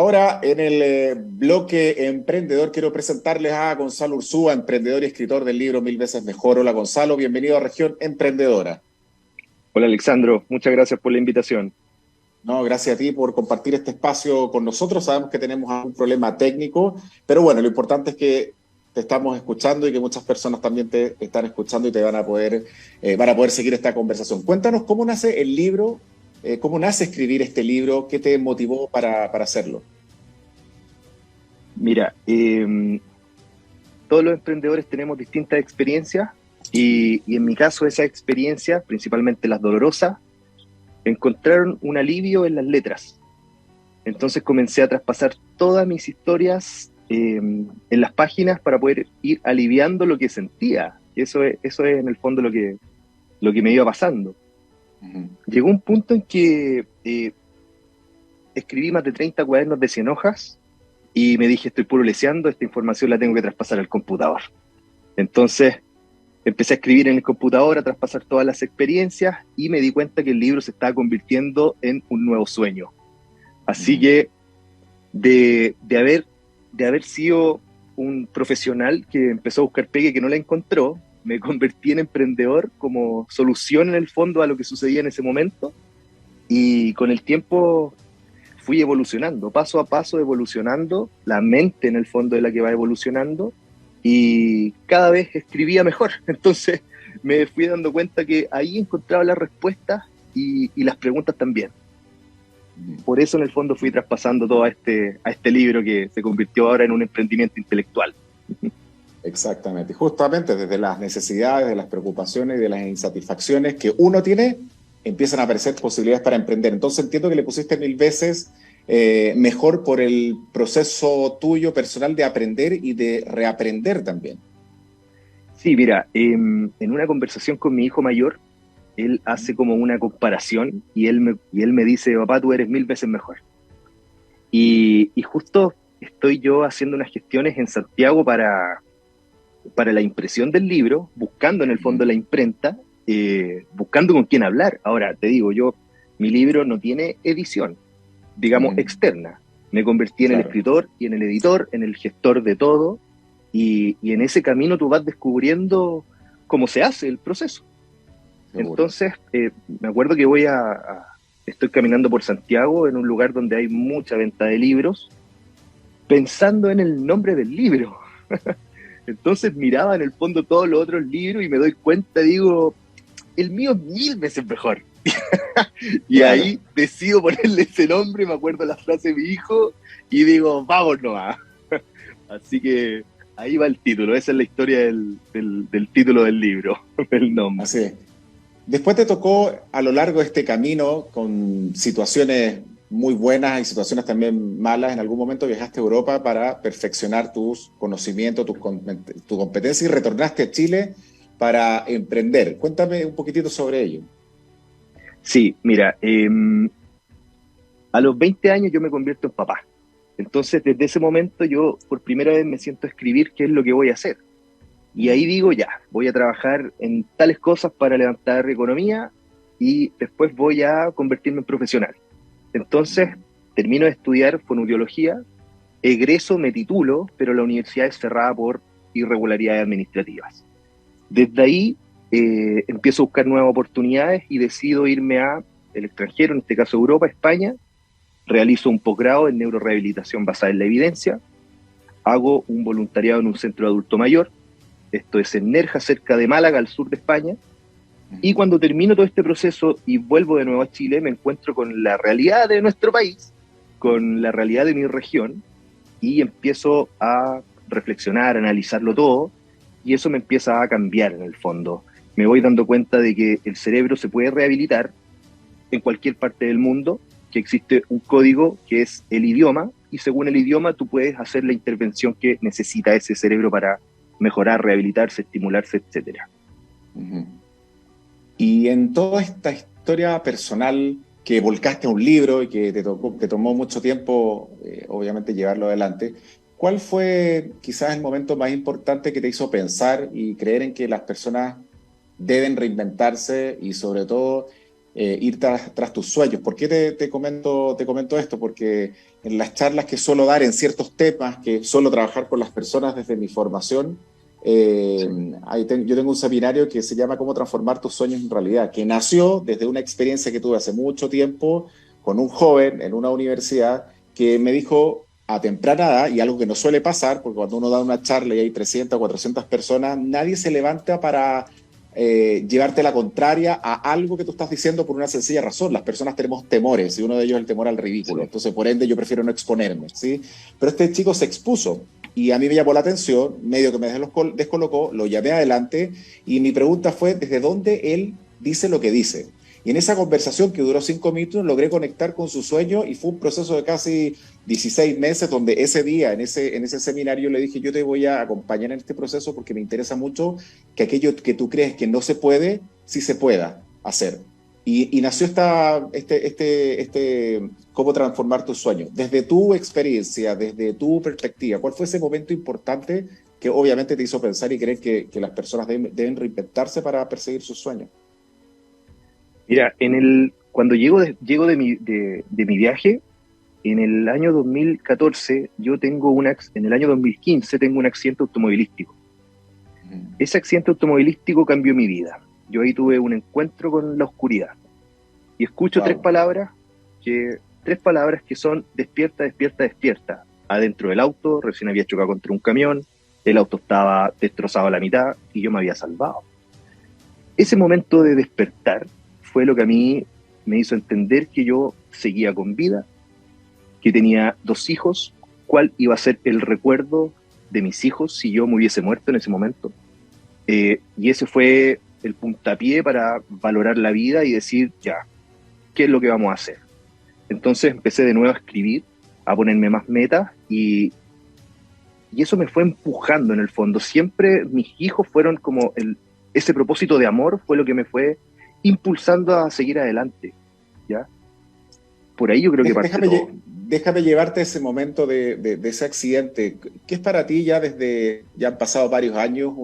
Ahora, en el bloque emprendedor, quiero presentarles a Gonzalo Urzúa, emprendedor y escritor del libro Mil veces mejor. Hola, Gonzalo, bienvenido a Región Emprendedora. Hola Alexandro, muchas gracias por la invitación. No, gracias a ti por compartir este espacio con nosotros. Sabemos que tenemos algún problema técnico, pero bueno, lo importante es que te estamos escuchando y que muchas personas también te están escuchando y te van a poder seguir esta conversación. Cuéntanos cómo nace el libro, cómo nace escribir este libro, qué te motivó para hacerlo. Mira, todos los emprendedores tenemos distintas experiencias y en mi caso esas experiencias, principalmente las dolorosas, encontraron un alivio en las letras. Entonces comencé a traspasar todas mis historias en las páginas para poder ir aliviando lo que sentía. Eso es en el fondo lo que me iba pasando. Uh-huh. Llegó un punto en que escribí más de 30 cuadernos de 100 hojas y me dije, estoy puro leseando, esta información la tengo que traspasar al computador. Entonces empecé a escribir en el computador, a traspasar todas las experiencias y me di cuenta que el libro se estaba convirtiendo en un nuevo sueño. Así que de haber sido un profesional que empezó a buscar pegue que no la encontró, me convertí en emprendedor como solución en el fondo a lo que sucedía en ese momento y con el tiempo fui evolucionando, paso a paso evolucionando, la mente en el fondo es la que va evolucionando y cada vez escribía mejor. Entonces me fui dando cuenta que ahí encontraba las respuestas y las preguntas también. Por eso en el fondo fui traspasando todo a este libro que se convirtió ahora en un emprendimiento intelectual. Exactamente, y justamente desde las necesidades, de las preocupaciones y de las insatisfacciones que uno tiene, empiezan a aparecer posibilidades para emprender. Entonces entiendo que le pusiste mil veces mejor por el proceso tuyo personal de aprender y de reaprender también. Sí, mira, en una conversación con mi hijo mayor, él hace como una comparación y él me dice, papá, tú eres 1000 veces mejor. Y justo estoy yo haciendo unas gestiones en Santiago para la impresión del libro, buscando en el fondo la imprenta, buscando con quién hablar. Ahora, te digo, mi libro no tiene edición, digamos, externa. Me convertí en el Claro. escritor y en el editor, en el gestor de todo, y en ese camino tú vas descubriendo cómo se hace el proceso. Seguro. Entonces, me acuerdo que estoy caminando por Santiago, en un lugar donde hay mucha venta de libros, pensando en el nombre del libro. Entonces miraba en el fondo todos los otros libros y me doy cuenta, digo, el mío es 1000 veces mejor. Y Claro. ahí decido ponerle ese nombre, me acuerdo la frase de mi hijo, y digo, vamos nomás. Así que ahí va el título, esa es la historia del título del libro, del nombre. Así es. Después te tocó a lo largo de este camino, con situaciones muy buenas y situaciones también malas, en algún momento viajaste a Europa para perfeccionar tus conocimientos, tu competencia y retornaste a Chile para emprender. Cuéntame un poquitito sobre ello. Sí, mira, a los 20 años yo me convierto en papá. Entonces, desde ese momento yo por primera vez me siento a escribir qué es lo que voy a hacer. Y ahí digo, ya, voy a trabajar en tales cosas para levantar economía y después voy a convertirme en profesional. Entonces, termino de estudiar fonoaudiología, egreso, me titulo, pero la universidad es cerrada por irregularidades administrativas. Desde ahí empiezo a buscar nuevas oportunidades y decido irme a el extranjero, en este caso Europa, España. Realizo un posgrado en neurorehabilitación basada en la evidencia. Hago un voluntariado en un centro de adulto mayor. Esto es en Nerja, cerca de Málaga, al sur de España. Y cuando termino todo este proceso y vuelvo de nuevo a Chile, me encuentro con la realidad de nuestro país, con la realidad de mi región, y empiezo a reflexionar, a analizarlo todo, y eso me empieza a cambiar en el fondo. Me voy dando cuenta de que el cerebro se puede rehabilitar en cualquier parte del mundo, que existe un código que es el idioma, y según el idioma tú puedes hacer la intervención que necesita ese cerebro para mejorar, rehabilitarse, estimularse, etcétera. Uh-huh. Y en toda esta historia personal que volcaste a un libro y que te tomó mucho tiempo, obviamente, llevarlo adelante, ¿cuál fue quizás el momento más importante que te hizo pensar y creer en que las personas deben reinventarse y sobre todo ir tras tus sueños. ¿Por qué te comento esto? Porque en las charlas que suelo dar en ciertos temas, que suelo trabajar con las personas desde mi formación, Sí. yo tengo un seminario que se llama Cómo transformar tus sueños en realidad, que nació desde una experiencia que tuve hace mucho tiempo con un joven en una universidad que me dijo a temprana edad, y algo que no suele pasar, porque cuando uno da una charla y hay 300 o 400 personas, nadie se levanta para llevarte la contraria a algo que tú estás diciendo por una sencilla razón. Las personas tenemos temores y uno de ellos es el temor al ridículo. Sí. Entonces, por ende, yo prefiero no exponerme, ¿sí? Pero este chico se expuso y a mí me llamó la atención, medio que me descolocó, lo llamé adelante y mi pregunta fue ¿desde dónde él dice lo que dice? Y en esa conversación que duró 5 minutos logré conectar con su sueño y fue un proceso de casi 16 meses donde ese día, en ese seminario, le dije, yo te voy a acompañar en este proceso porque me interesa mucho que aquello que tú crees que no se puede, sí se pueda hacer. Y nació cómo transformar tus sueños. Desde tu experiencia, desde tu perspectiva, ¿cuál fue ese momento importante que obviamente te hizo pensar y creer que las personas deben reinventarse para perseguir sus sueños? Mira, cuando llego de mi viaje, en el año 2014, en el año 2015 tengo un accidente automovilístico. Ese accidente automovilístico cambió mi vida. Yo ahí tuve un encuentro con la oscuridad. Y escucho Wow. tres palabras que son despierta, despierta, despierta. Adentro del auto, recién había chocado contra un camión, el auto estaba destrozado a la mitad y yo me había salvado. Ese momento de despertar fue lo que a mí me hizo entender que yo seguía con vida, que tenía 2 hijos, cuál iba a ser el recuerdo de mis hijos si yo me hubiese muerto en ese momento. Y ese fue el puntapié para valorar la vida y decir, ya, ¿qué es lo que vamos a hacer? Entonces empecé de nuevo a escribir, a ponerme más metas y eso me fue empujando en el fondo. Siempre mis hijos fueron como ese propósito de amor fue lo que me fue impulsando a seguir adelante, ¿ya? Por ahí yo creo que parte todo. Déjame llevarte a ese momento de ese accidente. ¿Qué es para ti ya han pasado varios años,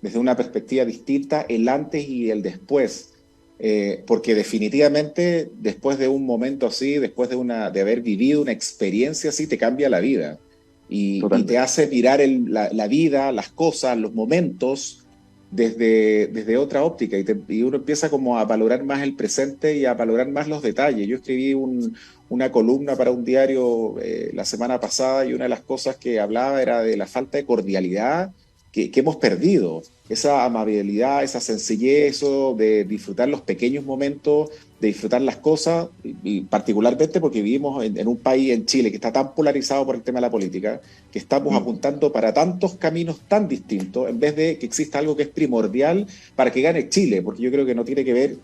desde una perspectiva distinta, el antes y el después? Porque definitivamente después de un momento así, después de haber vivido una experiencia así, te cambia la vida y te hace mirar la vida, las cosas, los momentos desde otra óptica y uno empieza como a valorar más el presente y a valorar más los detalles. Yo escribí una columna para un diario la semana pasada y una de las cosas que hablaba era de la falta de cordialidad que hemos perdido, esa amabilidad, esa sencillez, eso de disfrutar los pequeños momentos, de disfrutar las cosas, y particularmente porque vivimos en un país, en Chile, que está tan polarizado por el tema de la política, que estamos apuntando para tantos caminos tan distintos, en vez de que exista algo que es primordial para que gane Chile, porque yo creo que no tiene que ver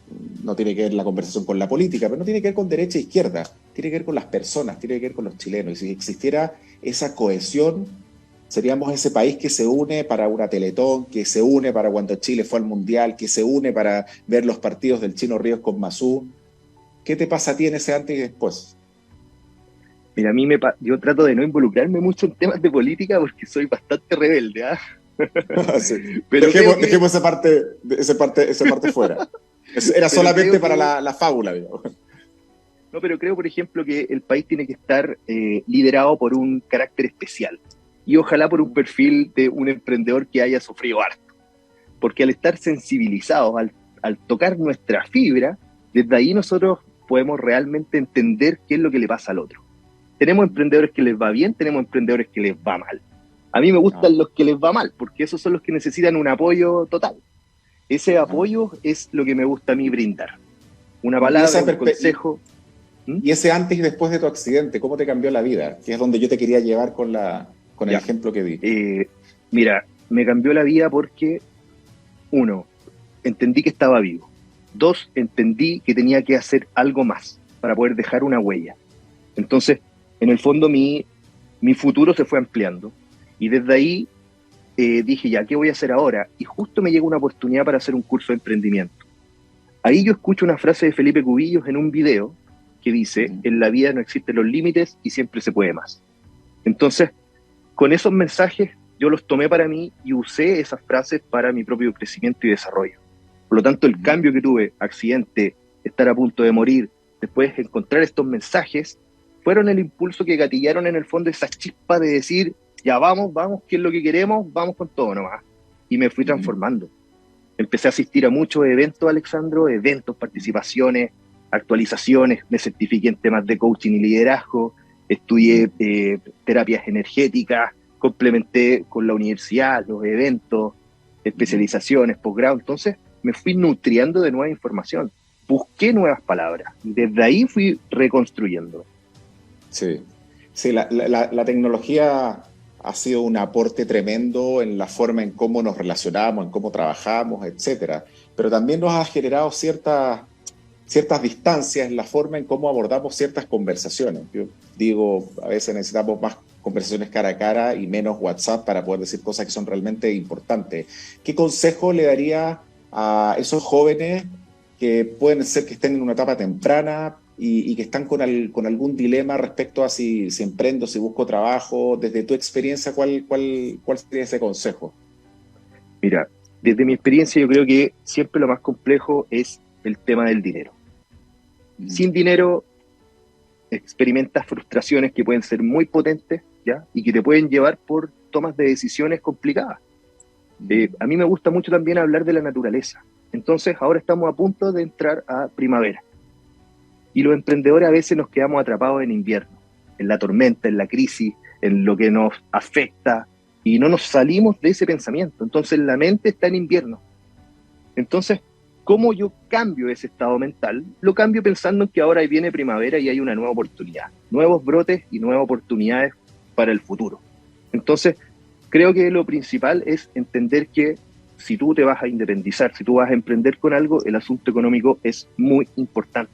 la conversación con la política, pero no tiene que ver con derecha e izquierda, tiene que ver con las personas, tiene que ver con los chilenos, y si existiera esa cohesión, seríamos ese país que se une para una Teletón, que se une para cuando Chile fue al Mundial, que se une para ver los partidos del Chino Ríos con Mazú. ¿Qué te pasa a ti en ese antes y después? Mira, yo trato de no involucrarme mucho en temas de política porque soy bastante rebelde, ¿ah? Sí. Pero dejemos esa parte fuera. Era solamente para la fábula, digamos. No, pero creo, por ejemplo, que el país tiene que estar liderado por un carácter especial y ojalá por un perfil de un emprendedor que haya sufrido harto. Porque al estar sensibilizados, al tocar nuestra fibra, desde ahí nosotros podemos realmente entender qué es lo que le pasa al otro. Tenemos emprendedores que les va bien, tenemos emprendedores que les va mal. A mí me gustan los que les va mal, porque esos son los que necesitan un apoyo total. Ese apoyo es lo que me gusta a mí brindar. Una palabra, un consejo. Y ese antes y después de tu accidente, ¿cómo te cambió la vida? Que es donde yo te quería llevar con el ejemplo que di. Mira, me cambió la vida porque, 1, entendí que estaba vivo. 2, entendí que tenía que hacer algo más para poder dejar una huella. Entonces, en el fondo, mi futuro se fue ampliando. Y desde ahí dije, ya, ¿qué voy a hacer ahora? Y justo me llegó una oportunidad para hacer un curso de emprendimiento. Ahí yo escucho una frase de Felipe Cubillos en un video que dice, en la vida no existen los límites y siempre se puede más. Entonces, con esos mensajes yo los tomé para mí y usé esas frases para mi propio crecimiento y desarrollo. Por lo tanto, el cambio que tuve, accidente estar a punto de morir, después encontrar estos mensajes, fueron el impulso que gatillaron en el fondo esa chispa de decir, ya vamos, ¿qué es lo que queremos? Vamos con todo nomás. Y me fui transformando. Empecé a asistir a muchos eventos, Alexandro, eventos, participaciones, actualizaciones, me certifiqué en temas de coaching y liderazgo, estudié terapias energéticas, complementé con la universidad, los eventos, especializaciones, posgrado. Entonces me fui nutriendo de nueva información, busqué nuevas palabras y desde ahí fui reconstruyendo. Sí, sí, la tecnología ha sido un aporte tremendo en la forma en cómo nos relacionamos, en cómo trabajamos, etcétera. Pero también nos ha generado ciertas distancias en la forma en cómo abordamos ciertas conversaciones. Yo digo, a veces necesitamos más conversaciones cara a cara y menos WhatsApp para poder decir cosas que son realmente importantes. ¿Qué consejo le daría a esos jóvenes que pueden ser que estén en una etapa temprana y que están con algún dilema respecto a si emprendo, si busco trabajo? Desde tu experiencia, ¿cuál sería ese consejo? Mira, desde mi experiencia yo creo que siempre lo más complejo es el tema del dinero. Sin dinero experimentas frustraciones que pueden ser muy potentes, ¿ya? Y que te pueden llevar por tomas de decisiones complicadas. A mí me gusta mucho también hablar de la naturaleza. Entonces ahora estamos a punto de entrar a primavera. Y los emprendedores a veces nos quedamos atrapados en invierno, en la tormenta, en la crisis, en lo que nos afecta, y no nos salimos de ese pensamiento. Entonces la mente está en invierno. Entonces, ¿cómo yo cambio ese estado mental? Lo cambio pensando en que ahora viene primavera y hay una nueva oportunidad, nuevos brotes y nuevas oportunidades para el futuro. Entonces, creo que lo principal es entender que si tú te vas a independizar, si tú vas a emprender con algo, el asunto económico es muy importante.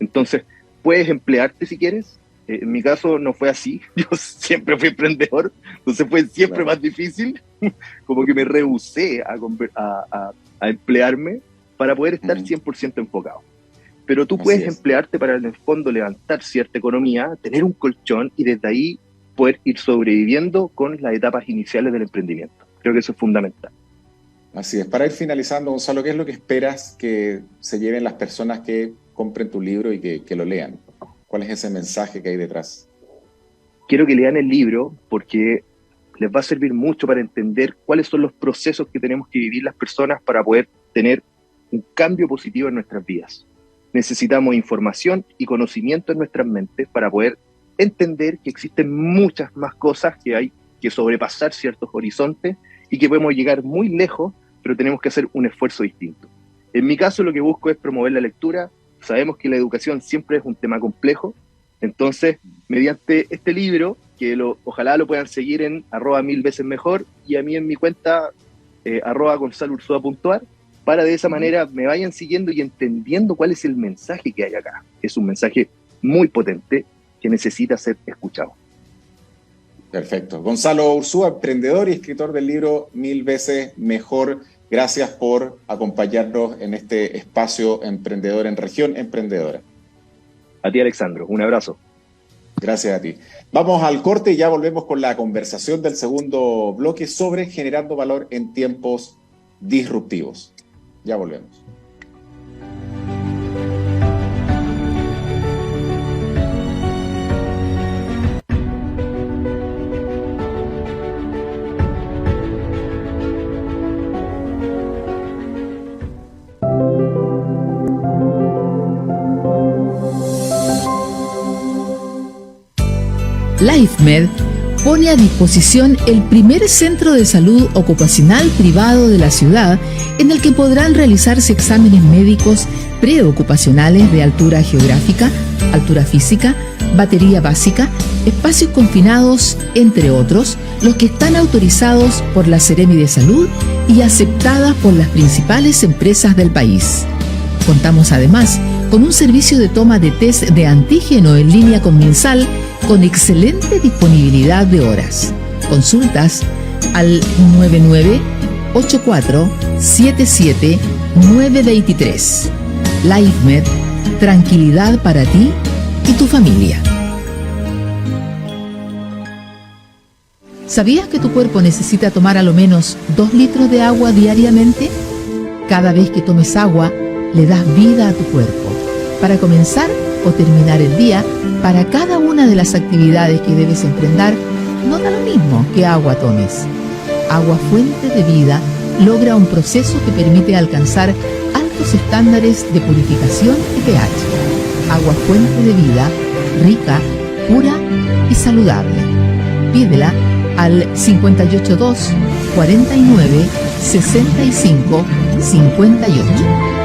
Entonces, puedes emplearte si quieres. En mi caso no fue así, yo siempre fui emprendedor, entonces fue siempre más difícil, como que me rehusé a emplearme para poder estar 100% enfocado. Pero tú puedes emplearte para en el fondo levantar cierta economía, tener un colchón y desde ahí poder ir sobreviviendo con las etapas iniciales del emprendimiento. Creo que eso es fundamental. Así es. Para ir finalizando, Gonzalo, ¿qué es lo que esperas que se lleven las personas que compren tu libro y que lo lean? ¿Cuál es ese mensaje que hay detrás? Quiero que lean el libro porque les va a servir mucho para entender cuáles son los procesos que tenemos que vivir las personas para poder tener un cambio positivo en nuestras vidas. Necesitamos información y conocimiento en nuestras mentes para poder entender que existen muchas más cosas, que hay que sobrepasar ciertos horizontes y que podemos llegar muy lejos, pero tenemos que hacer un esfuerzo distinto. En mi caso lo que busco es promover la lectura. Sabemos que la educación siempre es un tema complejo, entonces mediante este libro, que ojalá lo puedan seguir en @1000vecesmejor y a mí en mi cuenta @gonzaloursoa.ar, para de esa manera me vayan siguiendo y entendiendo cuál es el mensaje que hay acá. Es un mensaje muy potente que necesita ser escuchado. Perfecto. Gonzalo Ursúa, emprendedor y escritor del libro 1000 veces mejor. Gracias por acompañarnos en este espacio emprendedor en Región Emprendedora. A ti, Alexandro. Un abrazo. Gracias a ti. Vamos al corte y ya volvemos con la conversación del segundo bloque sobre generando valor en tiempos disruptivos. Ya volvemos. LifeMed pone a disposición el primer centro de salud ocupacional privado de la ciudad en el que podrán realizarse exámenes médicos preocupacionales de altura geográfica, altura física, batería básica, espacios confinados, entre otros, los que están autorizados por la Seremi de Salud y aceptadas por las principales empresas del país. Contamos además con un servicio de toma de test de antígeno en línea con MinSal con excelente disponibilidad de horas. Consultas al 9984-77-923. LifeMed, tranquilidad para ti y tu familia. ¿Sabías que tu cuerpo necesita tomar a lo menos 2 litros de agua diariamente? Cada vez que tomes agua, le das vida a tu cuerpo. para comenzar o terminar el día. Para cada una de las actividades que debes emprender, no da lo mismo qué agua tomes. Agua Fuente de Vida logra un proceso que permite alcanzar altos estándares de purificación y pH. Agua Fuente de Vida, rica, pura y saludable. Pídela al 582 49 65 58.